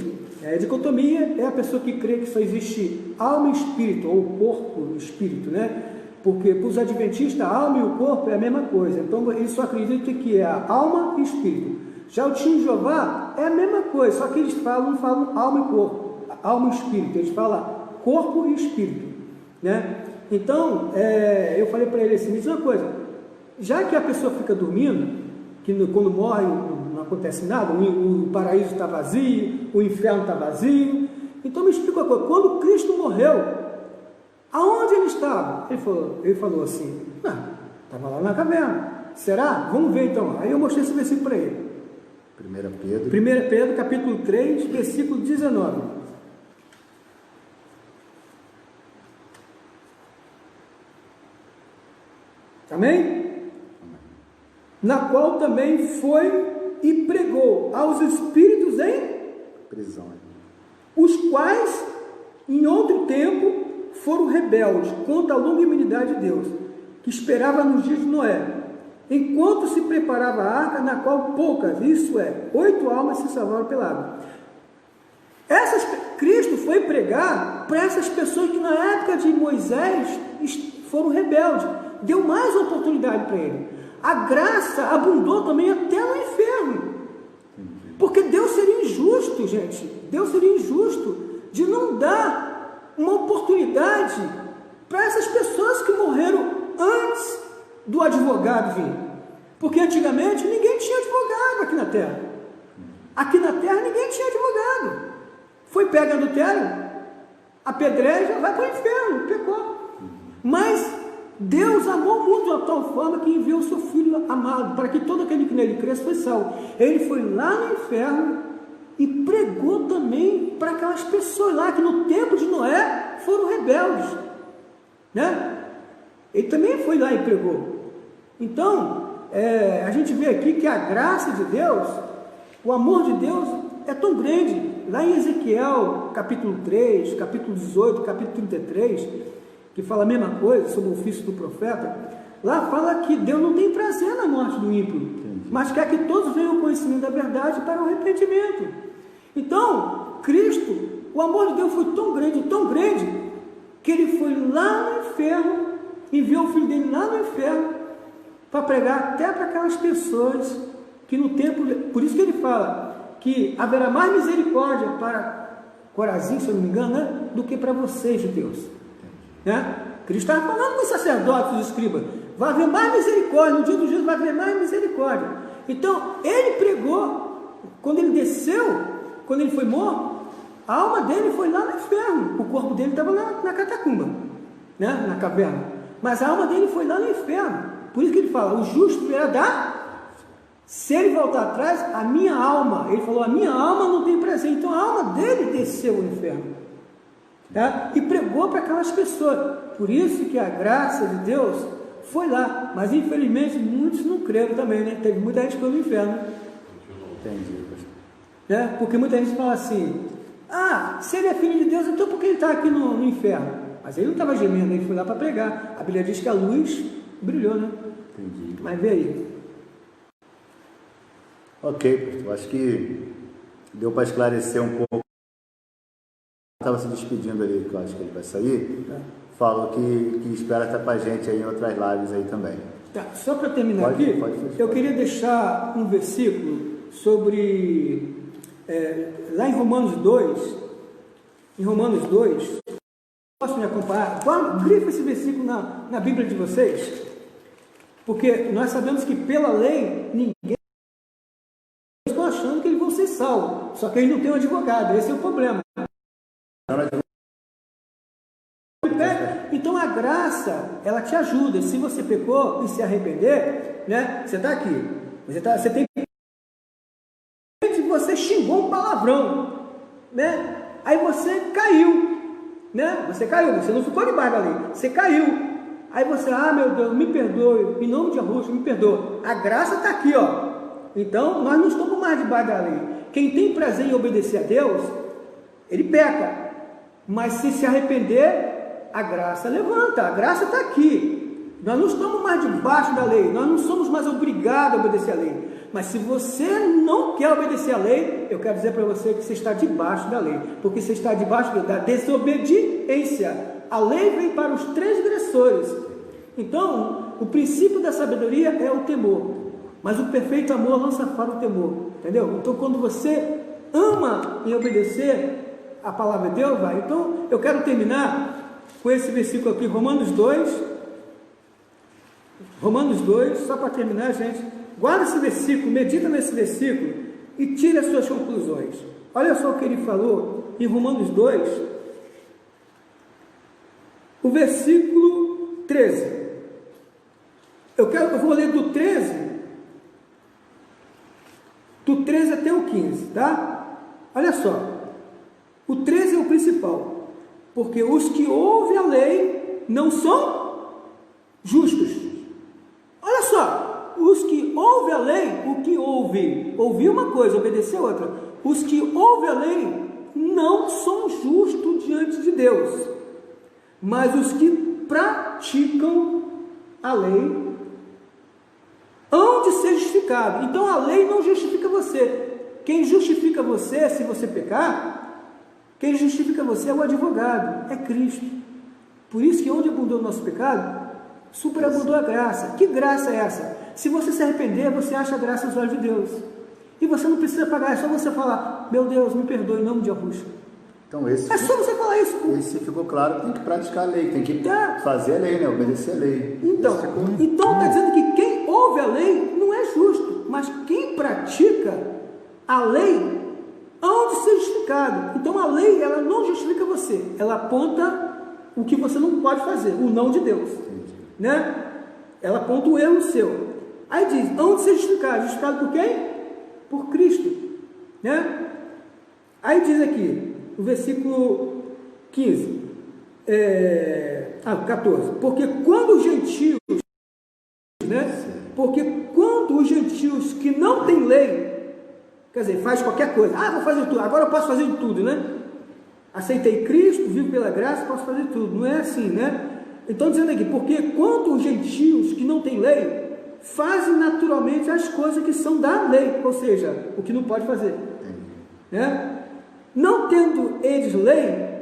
A dicotomia é a pessoa que crê que só existe alma e espírito, ou corpo e espírito, né? Porque para os adventistas a alma e o corpo é a mesma coisa, então eles só acreditam que é a alma e espírito. Já o testemunho de Jeová é a mesma coisa, só que eles não falam alma e corpo, alma e espírito, eles falam corpo e espírito, né? Então, eu falei para ele assim, me diz uma coisa, já que a pessoa fica dormindo, que quando morre não acontece nada, o paraíso está vazio, o inferno está vazio, então me explica uma coisa, quando Cristo morreu, aonde ele estava? Ele falou assim, estava lá na caverna, será? Vamos ver então, aí eu mostrei esse versículo para ele. 1 Pedro, capítulo 3, versículo 19. Amém? na qual também foi e pregou aos espíritos em prisão, os quais em outro tempo foram rebeldes contra a longanimidade de Deus, que esperava nos dias de Noé, enquanto se preparava a arca, na qual poucas, isso é, 8 almas se salvaram pela água. Cristo foi pregar para essas pessoas que na época de Moisés foram rebeldes, deu mais oportunidade para ele. A graça abundou também até no inferno, porque Deus seria injusto, gente, Deus seria injusto de não dar uma oportunidade para essas pessoas que morreram antes do advogado vir, porque antigamente ninguém tinha advogado aqui na terra. Aqui na terra ninguém tinha advogado. Foi pego adultério, apedreja, vai para o inferno, pecou. Mas Deus amou o mundo de tal forma que enviou o seu Filho amado, para que todo aquele que nele cresça fosse salvo. Ele foi lá no inferno e pregou também para aquelas pessoas lá que no tempo de Noé foram rebeldes, né? Ele também foi lá e pregou. Então, a gente vê aqui que a graça de Deus, o amor de Deus é tão grande. Lá em Ezequiel, capítulo 3, capítulo 18, capítulo 33, que fala a mesma coisa sobre o ofício do profeta, lá fala que Deus não tem prazer na morte do ímpio, mas quer que todos venham ao conhecimento da verdade para o arrependimento. Então, Cristo, o amor de Deus foi tão grande, que ele foi lá no inferno, enviou o Filho dele lá no inferno, para pregar até para aquelas pessoas que no tempo, por isso que ele fala que haverá mais misericórdia para Corazim, se eu não me engano, né, do que para vocês, judeus, né? Cristo estava falando com os sacerdotes e os escribas, vai haver mais misericórdia, no dia do juízo vai haver mais misericórdia. Então, ele pregou, quando ele desceu, quando ele foi morto, a alma dele foi lá no inferno, o corpo dele estava na catacumba, né, na caverna, mas a alma dele foi lá no inferno. Por isso que ele fala, o justo virá dar. Se ele voltar atrás, a minha alma, ele falou, a minha alma não tem prazer. Então a alma dele desceu ao inferno, tá? E pregou para aquelas pessoas. Por isso que a graça de Deus foi lá. Mas infelizmente muitos não creram também, né? Teve muita gente que foi no inferno. Entendi. Né? Porque muita gente fala assim, se ele é filho de Deus, então por que ele está aqui no inferno? Mas ele não estava gemendo, ele foi lá para pregar. A Bíblia diz que a luz brilhou, né? Entendi. Mas vê aí. Ok, eu acho que deu para esclarecer um pouco. Estava se despedindo ali, que eu acho que ele vai sair. Falou que espera estar com a gente aí em outras lives aí também. Tá, só para terminar eu queria deixar um versículo sobre, lá em Romanos 2, posso me acompanhar? Grifa esse versículo na Bíblia de vocês, porque nós sabemos que pela lei, ninguém está achando que eles vão ser salvos, só que eles não têm um advogado, esse é o problema. Então a graça, ela te ajuda. Se você pecou e se arrepender, né? Você está aqui, você tem que, você xingou um palavrão, né? Aí você caiu, né? Você não ficou debaixo da lei, você caiu. Aí você, meu Deus, me perdoe, em nome de Arruxo, me perdoe. A graça está aqui, ó. Então nós não estamos mais debaixo da lei. Quem tem prazer em obedecer a Deus, ele peca, mas se arrepender, a graça levanta, a graça está aqui. Nós não estamos mais debaixo da lei, nós não somos mais obrigados a obedecer a lei. Mas se você não quer obedecer a lei, eu quero dizer para você que você está debaixo da lei, porque você está debaixo da desobediência. A lei vem para os transgressores. Então, o princípio da sabedoria é o temor, mas o perfeito amor lança fora o temor, entendeu? Então, quando você ama em obedecer a palavra de Deus, vai. Então, eu quero terminar com esse versículo aqui, Romanos 2, só para terminar, gente, guarda esse versículo, medita nesse versículo e tire as suas conclusões. Olha só o que ele falou em Romanos 2, o versículo 13. Eu vou ler do 13 até o 15, tá? Olha só, o 13 é o principal. Porque os que ouvem a lei não são justos. Olha só, os que ouvem a lei, o que ouvir uma coisa, obedecer outra. Os que ouvem a lei não são justos diante de Deus, mas os que praticam a lei hão de ser justificados. Então a lei não justifica você. Quem justifica você, se você pecar, quem justifica você é o advogado, é Cristo. Por isso que onde abundou o nosso pecado, superabundou a graça. Que graça é essa? Se você se arrepender, você acha graça aos olhos de Deus. E você não precisa pagar, é só você falar: meu Deus, me perdoe em nome de Arruxa. Então esse é só você falar isso. Esse ficou claro, tem que praticar a lei, tem que fazer a lei, né? Obedecer a lei. Então está dizendo que quem ouve a lei não é justo, mas quem pratica a lei hão de ser justificado. Então a lei, ela não justifica você, ela aponta o que você não pode fazer, o não de Deus, né? Ela aponta o erro seu. Aí diz: hão de ser justificados. Justificado por quem? Por Cristo, né? Aí diz aqui o versículo 15, 14, porque quando os gentios, né? Porque quando os gentios que não têm lei, quer dizer, faz qualquer coisa, vou fazer tudo, agora eu posso fazer de tudo, né? Aceitei Cristo, vivo pela graça, posso fazer tudo. Não é assim, né? Então dizendo aqui, porque quando os gentios que não têm lei fazem naturalmente as coisas que são da lei, ou seja, o que não pode fazer, né? Não tendo eles lei,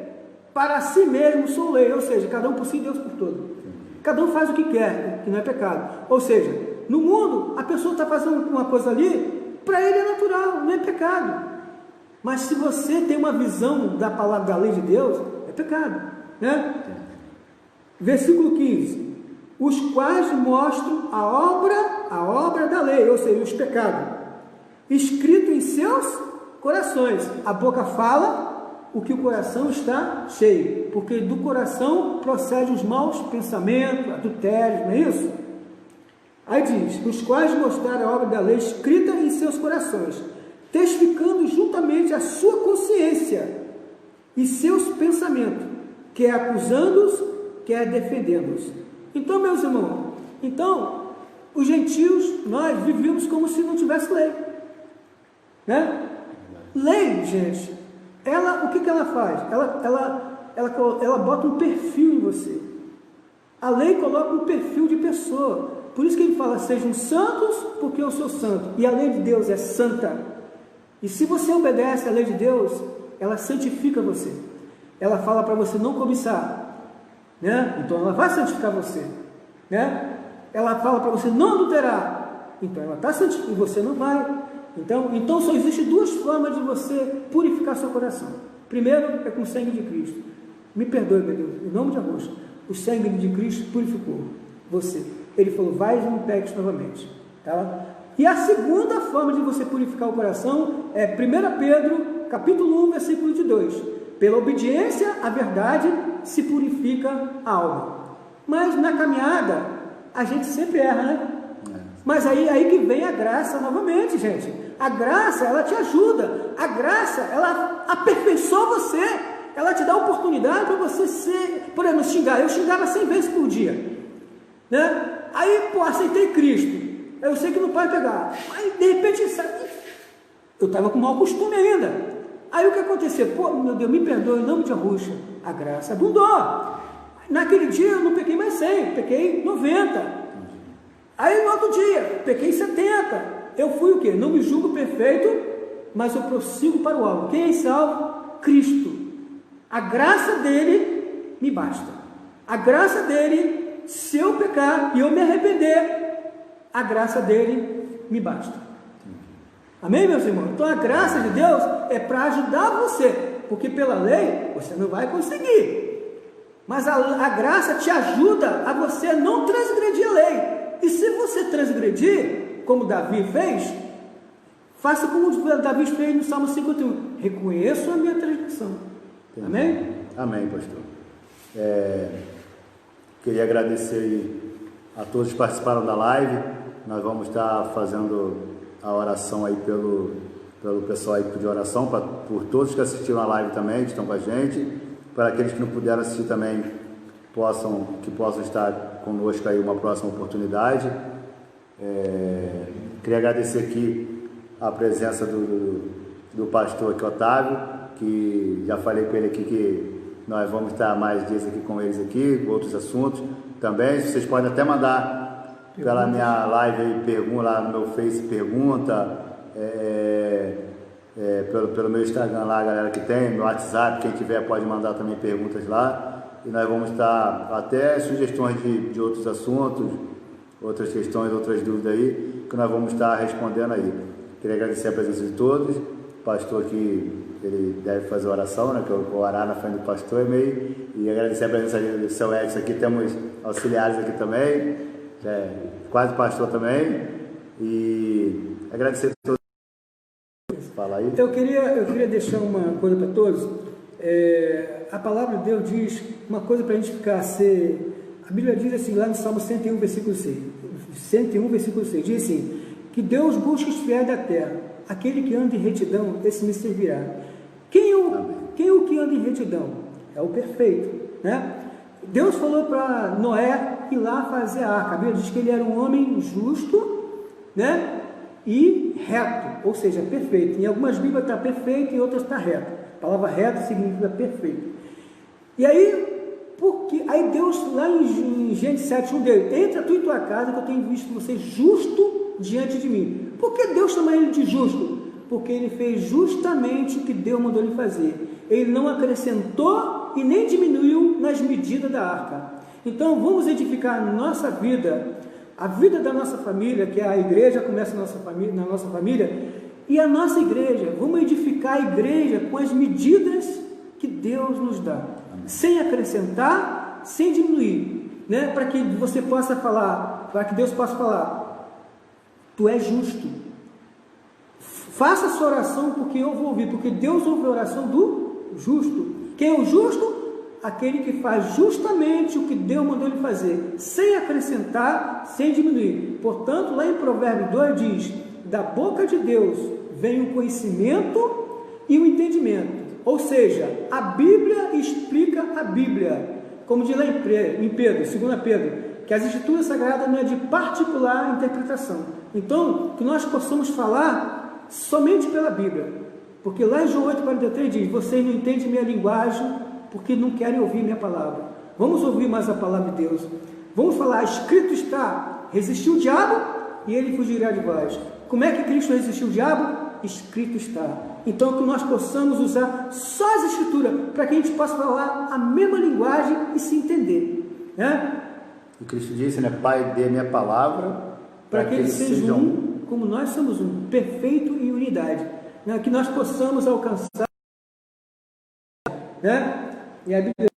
para si mesmos são lei, ou seja, cada um por si, Deus por todo. Cada um faz o que quer, que não é pecado. Ou seja, no mundo, a pessoa está fazendo uma coisa ali, para ele é natural, não é pecado. Mas se você tem uma visão da palavra, da lei de Deus, é pecado, né? Versículo 15, os quais mostram a obra da lei, ou seja, os pecados, escrito em seus corações. A boca fala o que o coração está cheio, porque do coração procedem os maus pensamentos, adultérios, não é isso? Aí diz, os quais mostraram a obra da lei escrita em seus corações, testificando juntamente a sua consciência e seus pensamentos, quer acusando-os, quer defendendo-os. Então, meus irmãos, os gentios, nós vivíamos como se não tivesse lei, né? Lei, gente, o que ela faz? Ela bota um perfil em você. A lei coloca um perfil de pessoa. Por isso que ele fala: sejam santos, porque eu sou santo. E a lei de Deus é santa. E se você obedece à lei de Deus, ela santifica você. Ela fala para você não cobiçar, né? Então ela vai santificar você, né? Ela fala para você não adulterar, então ela está santificando e você não vai. Então só existem duas formas de você purificar seu coração. Primeiro é com o sangue de Cristo. Me perdoe, meu Deus, em nome de Augusto, o sangue de Cristo purificou você. Ele falou: vai e não peques novamente, tá? E a segunda forma de você purificar o coração é 1 Pedro, capítulo 1, versículo 2. Pela obediência à verdade se purifica a alma. Mas na caminhada, a gente sempre erra, né? Mas aí que vem a graça novamente, gente. A graça, ela te ajuda. A graça, ela aperfeiçoa você. Ela te dá oportunidade para você ser... Por exemplo, xingar. Eu xingava 100 vezes por dia, né? Aí, aceitei Cristo. Eu sei que não pode pegar. Aí, de repente, eu estava com mau costume ainda. Aí, o que aconteceu? Meu Deus, me perdoe, em nome de Arruxa. A graça abundou. Naquele dia, eu não pequei mais 100, pequei 90. Aí, no outro dia, pequei 70. Eu fui o quê? Não me julgo perfeito, mas eu prossigo para o alvo. Quem é esse alvo? Cristo. A graça dele me basta. A graça dele, se eu pecar e eu me arrepender, a graça dele me basta. Amém, meus irmãos? Então a graça de Deus é para ajudar você, porque pela lei você não vai conseguir, mas a graça te ajuda a você não transgredir a lei. E se você transgredir, como Davi fez, faça como Davi fez no Salmo 51, reconheço a minha transgressão. Amém? Amém, pastor. Queria agradecer a todos que participaram da live. Nós vamos estar fazendo a oração aí pelo pessoal aí de oração, por todos que assistiram a live também, que estão com a gente, para aqueles que não puderam assistir também, que possam estar conosco aí uma próxima oportunidade. Queria agradecer aqui a presença do pastor aqui, Otávio, que já falei com ele aqui que nós vamos estar mais dias aqui com eles aqui, com outros assuntos também. Vocês podem até mandar pela minha live aí, lá no meu Face, pergunta, pelo meu Instagram lá, a galera que tem, meu WhatsApp, quem tiver pode mandar também perguntas lá. E nós vamos estar até sugestões de outros assuntos, outras questões, outras dúvidas aí, que nós vamos estar respondendo aí. Queria agradecer a presença de todos. O pastor aqui, ele deve fazer oração, né, que eu vou orar na frente do pastor e agradecer a presença do seu Edson aqui. Temos auxiliares aqui também, quase pastor também, e agradecer a todos. Fala aí. Eu queria deixar uma coisa para todos. A palavra de Deus diz uma coisa para a gente ficar a Bíblia diz assim, lá no Salmo 101, versículo 6, 101, versículo 6, diz assim, que Deus busca os fiéis da terra, aquele que anda em retidão, esse me servirá. Quem é o que anda em retidão? É o perfeito, né? Deus falou para Noé ir lá fazer a arca. A Bíblia diz que ele era um homem justo, né? E reto, ou seja, perfeito. Em algumas Bíblias está perfeito, em outras está reto. A palavra reto significa perfeito. E aí, aí Deus, lá em Gênesis 7, dele, entra tu em tua casa, que eu tenho visto você justo diante de mim. Por que Deus chama ele de justo? Porque ele fez justamente o que Deus mandou ele fazer. Ele não acrescentou e nem diminuiu nas medidas da arca. Então vamos edificar a nossa vida, a vida da nossa família, que é a igreja, começa na nossa família, e a nossa igreja, vamos edificar a igreja com as medidas que Deus nos dá, sem acrescentar, sem diminuir, né? Para que você possa falar, para que Deus possa falar, tu és justo. Faça a sua oração porque eu vou ouvir, porque Deus ouve a oração do justo. Quem é o justo? Aquele que faz justamente o que Deus mandou ele fazer, sem acrescentar, sem diminuir. Portanto, lá em Provérbios 2 diz, da boca de Deus vem o conhecimento e o entendimento. Ou seja, a Bíblia explica a Bíblia. Como diz lá em Pedro, 2 Pedro, que as Escrituras Sagradas não é de particular interpretação. Então, que nós possamos falar somente pela Bíblia. Porque lá em João 8,43 diz, vocês não entendem minha linguagem porque não querem ouvir minha palavra. Vamos ouvir mais a palavra de Deus. Vamos falar, escrito está, resistiu o diabo e ele fugirá de vós. Como é que Cristo resistiu o diabo? Escrito está. Então, que nós possamos usar só as Escrituras, para que a gente possa falar a mesma linguagem e se entender, né? E Cristo disse, né? Pai, dê minha palavra, para que eles sejam um, como nós somos um, perfeito em unidade, né? Que nós possamos alcançar, né? E a Bíblia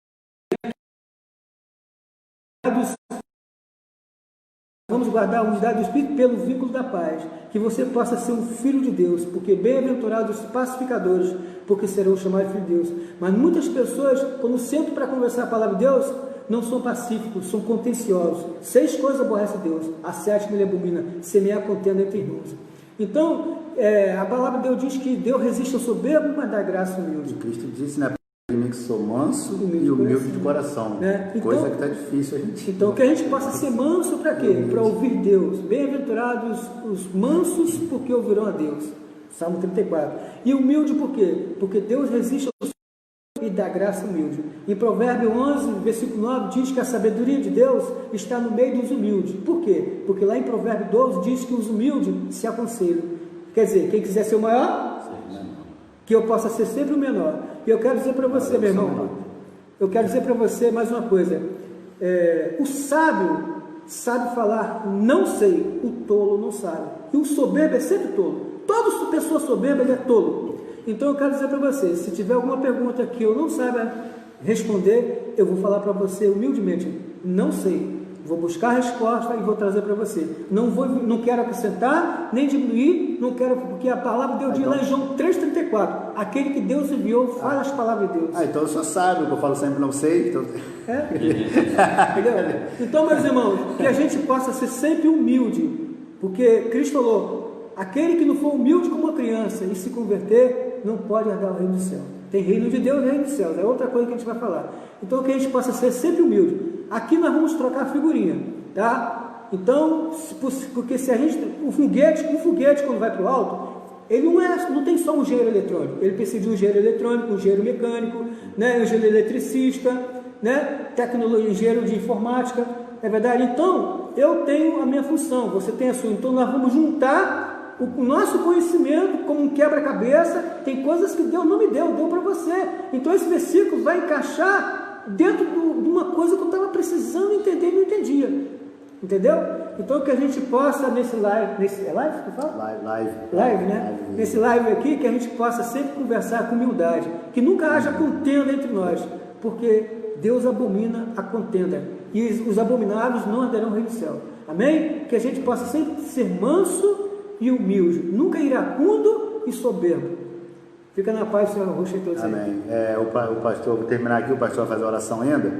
vamos guardar a unidade do Espírito pelo vínculo da paz, que você possa ser um filho de Deus, porque bem-aventurados os pacificadores, porque serão chamados filhos de Deus. Mas muitas pessoas, quando sentam para conversar a palavra de Deus, não são pacíficos, são contenciosos. 6 coisas aborrece Deus, a 7ª ele abomina, semear contenda entre irmãos. Então, a palavra de Deus diz que Deus resiste ao soberbo, mas dá graça ao humilde. Cristo disse, né? Que sou manso e humilde de coração, né? Então, coisa que está difícil a gente. Então, que a gente possa ser manso para quê? Para ouvir Deus. Bem-aventurados os mansos, porque ouvirão a Deus. Salmo 34. E humilde por quê? Porque Deus resiste ao e dá graça humilde. Em Provérbio 11, versículo 9, diz que a sabedoria de Deus está no meio dos humildes. Por quê? Porque lá em Provérbio 12 diz que os humildes se aconselham. Quer dizer, quem quiser ser o maior, que eu possa ser sempre o menor. E eu quero dizer para você, meu irmão, eu quero dizer para você mais uma coisa. O sábio sabe falar, não sei, o tolo não sabe. E o soberbo é sempre tolo. Toda pessoa soberba ele é tolo. Então eu quero dizer para você, se tiver alguma pergunta que eu não saiba responder, eu vou falar para você humildemente, não sei. Vou buscar a resposta e vou trazer para você. Não quero acrescentar, nem diminuir, não quero, porque a palavra de Deus diz lá em João 3,34, aquele que Deus enviou fala as palavras de Deus. Então eu só sabe, eu falo sempre não sei. Então... Entendeu? Então, meus irmãos, que a gente possa ser sempre humilde, porque Cristo falou, aquele que não for humilde como uma criança e se converter, não pode herdar o reino do céu. Tem reino de Deus e reino dos céus, é outra coisa que a gente vai falar. Então que a gente possa ser sempre humilde. Aqui nós vamos trocar figurinha, tá? Então, porque se a gente, o foguete quando vai para o alto, ele não tem só um engenheiro eletrônico, ele precisa de um engenheiro eletrônico, um engenheiro mecânico, né, um engenheiro eletricista, né, tecnologia, engenheiro de informática, é verdade? Então, eu tenho a minha função, você tem a sua, então nós vamos juntar o nosso conhecimento como um quebra-cabeça, tem coisas que Deus não me deu para você, então esse versículo vai encaixar dentro de uma coisa que eu estava precisando entender e não entendia, entendeu? Então que a gente possa nesse live, é live que fala? Live, né? Nesse live aqui, que a gente possa sempre conversar com humildade, que nunca haja contenda entre nós, porque Deus abomina a contenda, e os abominados não herdarão o reino do céu, amém? Que a gente possa sempre ser manso e humilde, nunca iracundo e soberbo. Fica na paz, Senhor Rocha e todos. Amém. O pastor, vou terminar aqui, o pastor vai fazer a oração ainda.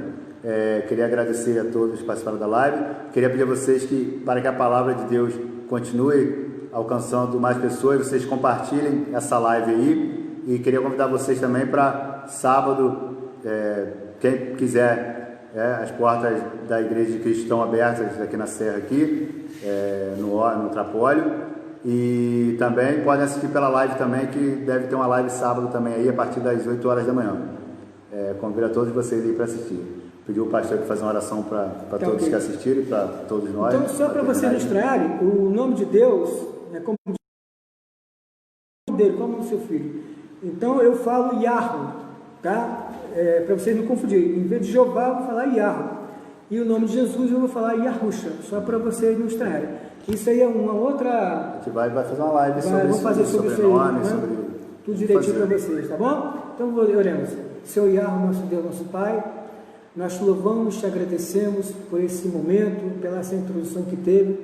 Queria agradecer a todos que participaram da live. Queria pedir a vocês que, para que a palavra de Deus continue alcançando mais pessoas, vocês compartilhem essa live aí. E queria convidar vocês também para sábado, quem quiser, as portas da Igreja de Cristo estão abertas aqui na Serra, aqui, no Trapólio. E também podem assistir pela live também, que deve ter uma live sábado também aí, a partir das 8 horas da manhã. Convido a todos vocês aí para assistir. Pediu o pastor para fazer uma oração para todos que assistiram, para todos nós. Então, só para vocês estranharem, o nome de Deus é como dele, como o seu filho. Então eu falo Yahweh, tá? Para vocês não confundirem. Em vez de Jeová, eu vou falar Yahweh. E o nome de Jesus eu vou falar Yahusha, só para vocês não estranharem. Isso aí é uma outra... A gente vai fazer uma live sobre isso. Vamos fazer sobre isso aí, né? Tudo direitinho para vocês, tá bom? Então oremos. Senhor Yahweh, nosso Deus, nosso Pai, nós te louvamos, te agradecemos por esse momento, pela essa introdução que teve.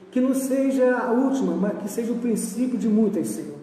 Que não seja a última, mas que seja o princípio de muitas, Senhor.